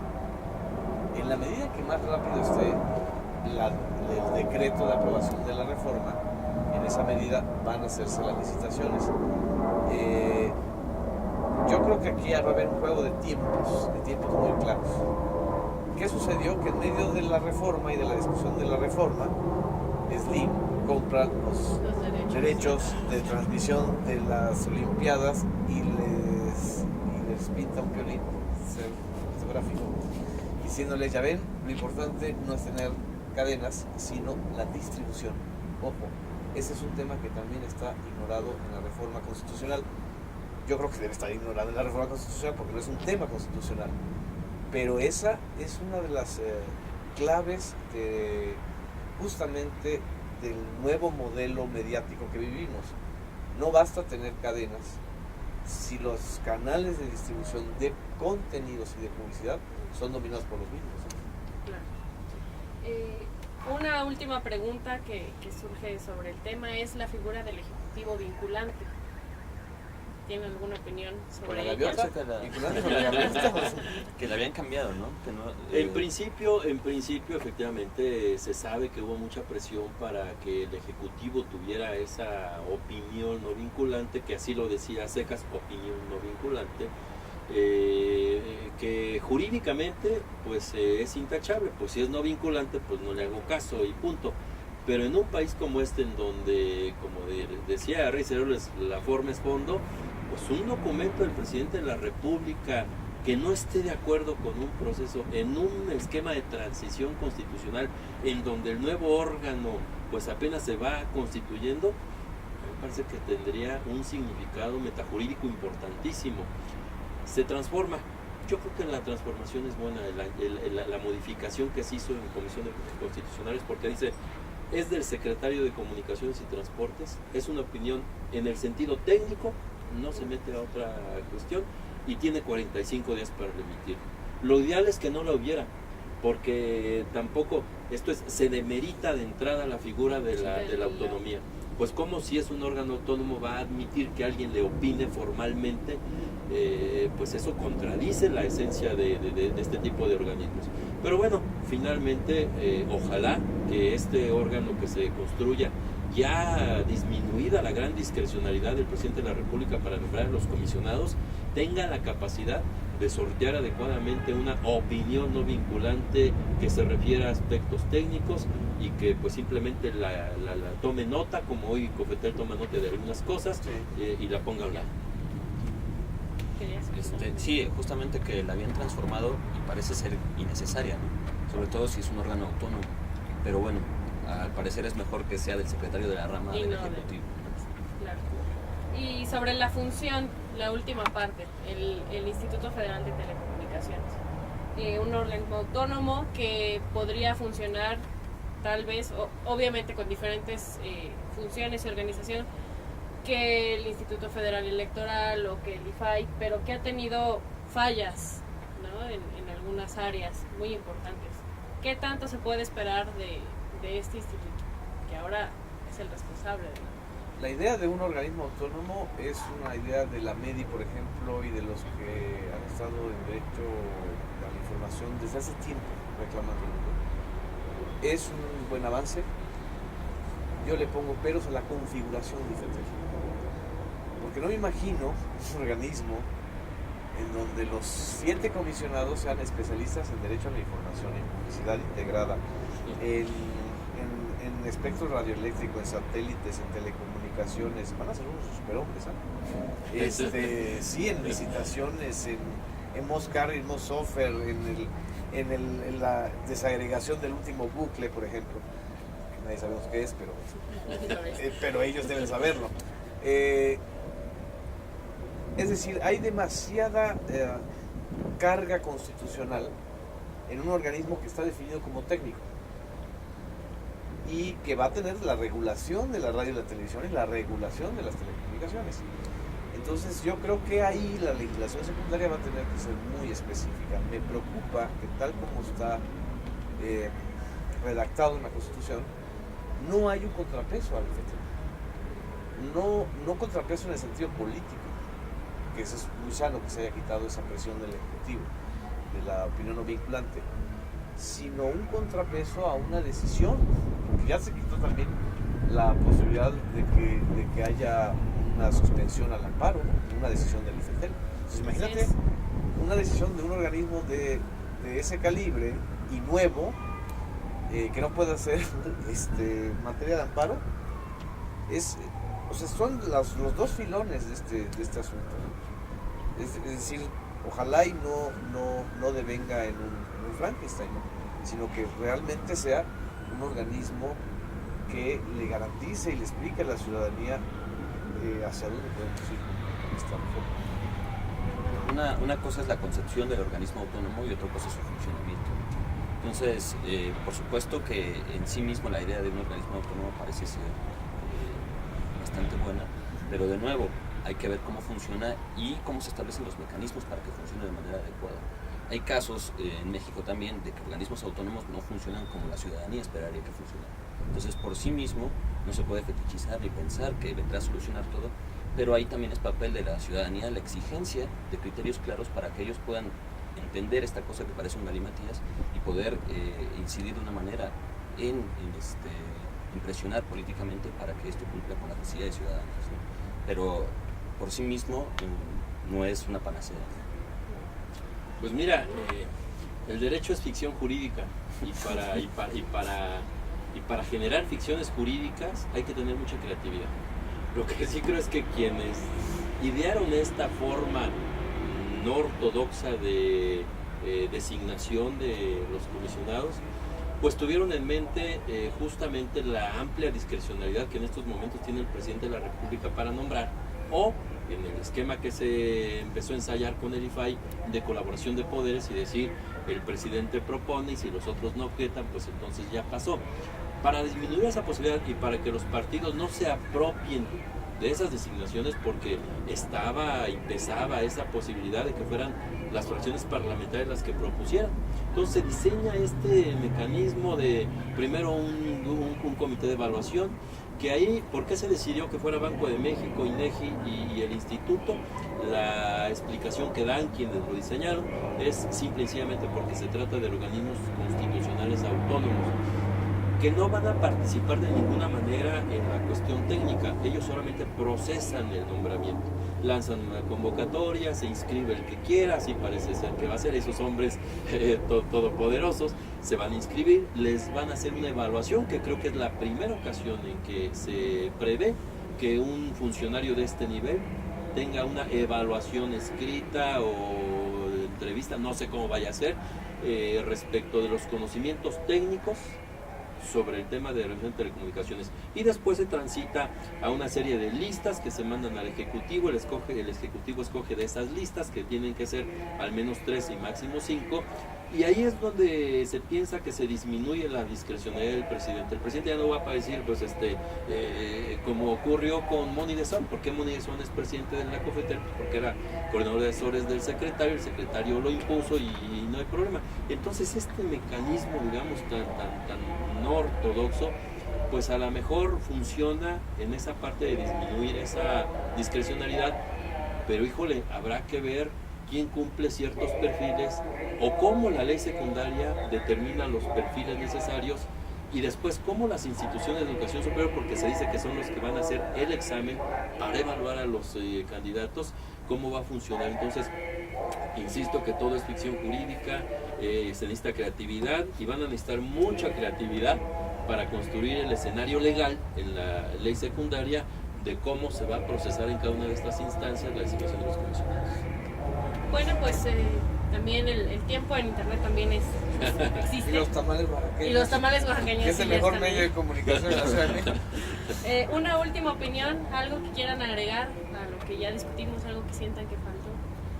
En la medida que más rápido esté el decreto de aprobación de la reforma, en esa medida van a hacerse las licitaciones. Yo creo que aquí va a haber un juego de tiempos muy claros. ¿Qué sucedió? Que en medio de la reforma y de la discusión de la reforma, Slim compra los derechos de transmisión de las Olimpiadas y les pinta un violín fotográfico, diciéndoles, ya ven, lo importante no es tener cadenas, sino la distribución. Ojo, ese es un tema que también está ignorado en la reforma constitucional. Yo creo que debe estar ignorado en la reforma constitucional porque no es un tema constitucional, pero esa es una de las claves justamente del nuevo modelo mediático que vivimos. No basta tener cadenas si los canales de distribución de contenidos y de publicidad son dominados por los mismos. Claro. Una última pregunta que surge sobre el tema es la figura del ejecutivo vinculante. ¿Tiene alguna opinión sobre ella? Que la habían cambiado, ¿no? Que no En principio, efectivamente, se sabe que hubo mucha presión para que el Ejecutivo tuviera esa opinión no vinculante, que así lo decía secas, opinión no vinculante, que jurídicamente pues es intachable, pues si es no vinculante, pues no le hago caso y punto. Pero en un país como este, en donde, como decía Rey Ceroles, la forma es fondo, pues un documento del presidente de la República que no esté de acuerdo con un proceso, en un esquema de transición constitucional, en donde el nuevo órgano pues apenas se va constituyendo, me parece que tendría un significado metajurídico importantísimo. se transforma. Yo creo que la transformación es buena, la modificación que se hizo en Comisión de Puntos Constitucionales, porque dice, es del secretario de Comunicaciones y Transportes, es una opinión en el sentido técnico, no se mete a otra cuestión, y tiene 45 días para remitir. Lo ideal es que no la hubiera, porque tampoco, se demerita de entrada la figura de la autonomía. Pues como si es un órgano autónomo va a admitir que alguien le opine formalmente, pues eso contradice la esencia de este tipo de organismos. Pero bueno, finalmente ojalá que este órgano que se construya, ya disminuida la gran discrecionalidad del presidente de la República para nombrar a los comisionados, tenga la capacidad de sortear adecuadamente una opinión no vinculante que se refiera a aspectos técnicos y que pues simplemente la tome nota, como hoy Cofetel toma nota de algunas cosas, y la ponga a un lado. Sí, justamente que la habían transformado y parece ser innecesaria, ¿no? Sobre todo si es un órgano autónomo, pero bueno, al parecer es mejor que sea del secretario de la rama del Ejecutivo. Claro. Y sobre la función, la última parte, el Instituto Federal de Telecomunicaciones, un organismo autónomo que podría funcionar tal vez, obviamente con diferentes funciones y organización que el Instituto Federal Electoral o que el IFAI, pero que ha tenido fallas, ¿no? en algunas áreas muy importantes. ¿Qué tanto se puede esperar de este instituto, que ahora es el responsable de la idea de un organismo autónomo? Es una idea de la MEDI, por ejemplo, y de los que han estado en derecho a la información desde hace tiempo reclamando. Es un buen avance. Yo le pongo peros a la configuración de IFETEL, porque no me imagino un organismo en donde los 7 comisionados sean especialistas en derecho a la información, en publicidad integrada, en espectro radioeléctrico, en satélites, en telecomunicaciones. Van a ser unos superhombres, ¿eh? Sí, en licitaciones, en Moscar, en Mosofer, en la desagregación del último bucle, por ejemplo. Nadie sabemos qué es, pero ellos deben saberlo. Es decir, hay demasiada carga constitucional en un organismo que está definido como técnico y que va a tener la regulación de la radio y la televisión y la regulación de las telecomunicaciones. Entonces yo creo que ahí la legislación secundaria va a tener que ser muy específica. Me preocupa que tal como está redactado en la Constitución, no hay un contrapeso al IFETEL. No contrapeso en el sentido político, que eso es muy sano que se haya quitado esa presión del Ejecutivo, de la opinión no vinculante, sino un contrapeso a una decisión, porque ya se quitó también la posibilidad de que haya una suspensión al amparo, una decisión del IFETEL. Entonces imagínate una decisión de un organismo de ese calibre y nuevo, que no puede hacer materia de amparo. Son los dos filones de este asunto. Es decir, ojalá y no devenga en un Frankenstein, ¿no? Sino que realmente sea un organismo que le garantice y le explique a la ciudadanía hacia dónde podemos ir con esta reforma. Una cosa es la concepción del organismo autónomo y otra cosa es su funcionamiento. Entonces, por supuesto que en sí mismo la idea de un organismo autónomo parece ser bastante buena, pero de nuevo hay que ver cómo funciona y cómo se establecen los mecanismos para que funcione de manera adecuada. Hay casos en México también de que organismos autónomos no funcionan como la ciudadanía esperaría que funcionaran. Entonces, por sí mismo no se puede fetichizar ni pensar que vendrá a solucionar todo, pero ahí también es papel de la ciudadanía la exigencia de criterios claros para que ellos puedan entender esta cosa que parece un galimatías y poder incidir de una manera en presionar políticamente para que esto cumpla con las necesidades ciudadanas, ¿no? Pero por sí mismo no es una panacea. Pues mira, el derecho es ficción jurídica y para generar ficciones jurídicas hay que tener mucha creatividad. Lo que sí creo es que quienes idearon esta forma no ortodoxa de designación de los comisionados, pues tuvieron en mente justamente la amplia discrecionalidad que en estos momentos tiene el presidente de la República para nombrar, o en el esquema que se empezó a ensayar con el IFAI de colaboración de poderes y decir el presidente propone y si los otros no objetan, pues entonces ya pasó. Para disminuir esa posibilidad y para que los partidos no se apropien de esas designaciones, porque estaba y pesaba esa posibilidad de que fueran las fracciones parlamentarias las que propusieran. Entonces se diseña este mecanismo de primero un comité de evaluación, que ahí, ¿por qué se decidió que fuera Banco de México, INEGI y el Instituto? La explicación que dan quienes lo diseñaron es simple y sencillamente porque se trata de organismos constitucionales autónomos, que no van a participar de ninguna manera en la cuestión técnica, ellos solamente procesan el nombramiento, lanzan una convocatoria, se inscribe el que quiera, así parece ser que va a ser, esos hombres todopoderosos se van a inscribir, les van a hacer una evaluación, que creo que es la primera ocasión en que se prevé que un funcionario de este nivel tenga una evaluación escrita o entrevista, no sé cómo vaya a ser, respecto de los conocimientos técnicos sobre el tema de relación de telecomunicaciones, y después se transita a una serie de listas que se mandan al Ejecutivo. El Ejecutivo escoge de esas listas, que tienen que ser al menos 3 y máximo 5, y ahí es donde se piensa que se disminuye la discrecionalidad del presidente. El presidente ya no va a decir, pues como ocurrió con Moni de Son. ¿Por qué Moni de Son es presidente de la COFETEL? Porque era coordinador de asesores del secretario, el secretario lo impuso y no hay problema. Entonces este mecanismo, digamos, tan no ortodoxo, pues a lo mejor funciona en esa parte de disminuir esa discrecionalidad, pero híjole, habrá que ver quién cumple ciertos perfiles o cómo la ley secundaria determina los perfiles necesarios, y después cómo las instituciones de educación superior, porque se dice que son los que van a hacer el examen para evaluar a los candidatos, cómo va a funcionar. Entonces, insisto que todo es ficción jurídica, se necesita creatividad y van a necesitar mucha creatividad para construir el escenario legal en la ley secundaria de cómo se va a procesar en cada una de estas instancias la designación de los comisionados. Bueno, pues también el tiempo en internet también existe. Y los tamales oaxaqueños. Y los tamales oaxaqueños. Que es el mejor medio de comunicación en la Ciudad de México. Una última opinión, algo que quieran agregar a lo que ya discutimos, algo que sientan que faltó.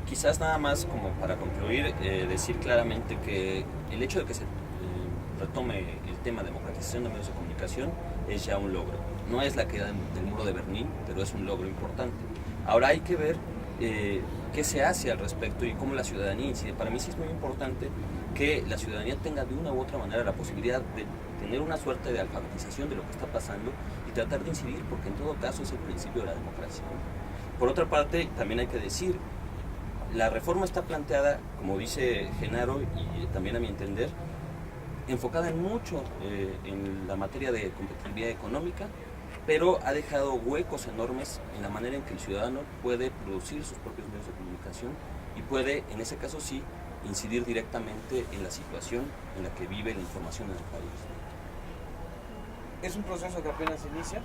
Quizás nada más como para concluir, decir claramente que el hecho de que se retome el tema de democratización de medios de comunicación es ya un logro. No es la caída del muro de Berlín, pero es un logro importante. Ahora hay que ver qué se hace al respecto y cómo la ciudadanía incide. Para mí sí es muy importante que la ciudadanía tenga de una u otra manera la posibilidad de tener una suerte de alfabetización de lo que está pasando y tratar de incidir, porque en todo caso es el principio de la democracia. Por otra parte, también hay que decir, la reforma está planteada, como dice Genaro, y también a mi entender, enfocada en mucho en la materia de competitividad económica, pero ha dejado huecos enormes en la manera en que el ciudadano puede producir sus propios medios de comunicación y puede, en ese caso sí, incidir directamente en la situación en la que vive la información en el país. Es un proceso que apenas inicia,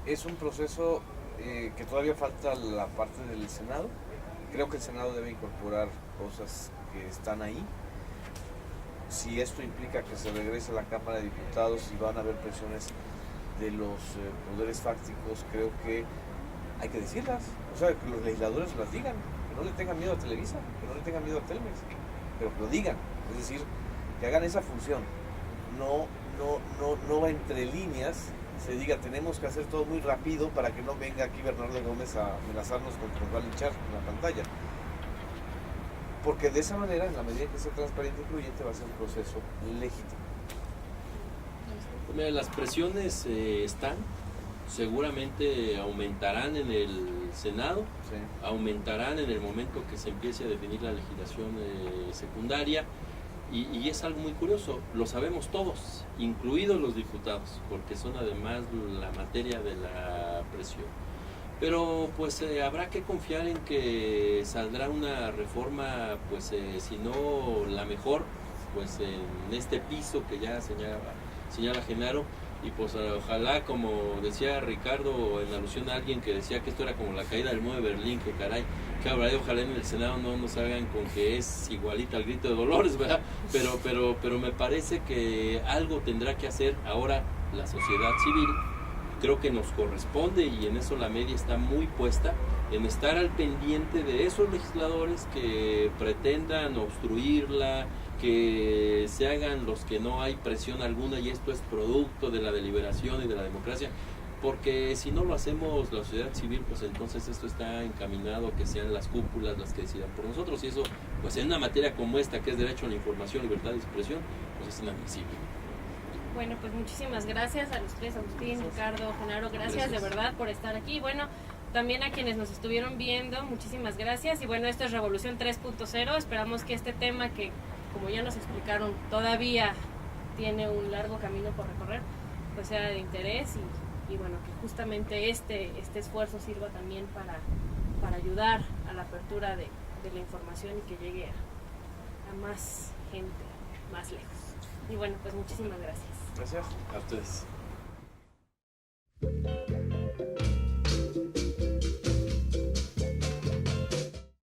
es un proceso que todavía falta la parte del Senado. Creo que el Senado debe incorporar cosas que están ahí. Si esto implica que se regrese a la Cámara de Diputados y van a haber presiones de los poderes fácticos, creo que hay que decirlas, o sea, que los legisladores las digan, que no le tengan miedo a Televisa, que no le tengan miedo a Telmex, pero que lo digan, es decir, que hagan esa función, no entre líneas se diga tenemos que hacer todo muy rápido para que no venga aquí Bernardo Gómez a amenazarnos con que nos va a linchar en la pantalla, porque de esa manera, en la medida que sea transparente e incluyente, va a ser un proceso legítimo. Mira, las presiones están, seguramente aumentarán en el Senado, Sí. aumentarán en el momento que se empiece a definir la legislación secundaria, y es algo muy curioso, lo sabemos todos, incluidos los diputados, porque son además la materia de la presión. Pero pues habrá que confiar en que saldrá una reforma, pues si no la mejor, pues en este piso que ya señala Genaro, y pues ojalá, como decía Ricardo en alusión a alguien que decía que esto era como la caída del muro de Berlín, que caray, que habrá, ojalá en el Senado no nos hagan con que es igualita al grito de Dolores, ¿verdad? Pero me parece que algo tendrá que hacer ahora la sociedad civil. creo que nos corresponde, y en eso la media está muy puesta, en estar al pendiente de esos legisladores que pretendan obstruirla, que se hagan los que no hay presión alguna y esto es producto de la deliberación y de la democracia, porque si no lo hacemos la sociedad civil, pues entonces esto está encaminado a que sean las cúpulas las que decidan por nosotros, y eso pues en una materia como esta, que es derecho a la información, libertad de expresión, pues es inadmisible. Bueno, pues muchísimas gracias a los tres, Agustín, Ricardo, Genaro, gracias de verdad por estar aquí. Bueno, también a quienes nos estuvieron viendo, muchísimas gracias. Y bueno, esto es Revolución 3.0, esperamos que este tema que, como ya nos explicaron, todavía tiene un largo camino por recorrer, pues sea de interés y bueno, que justamente este esfuerzo sirva también para ayudar a la apertura de la información y que llegue a más gente, más lejos. Y bueno, pues muchísimas gracias. Gracias. A ustedes.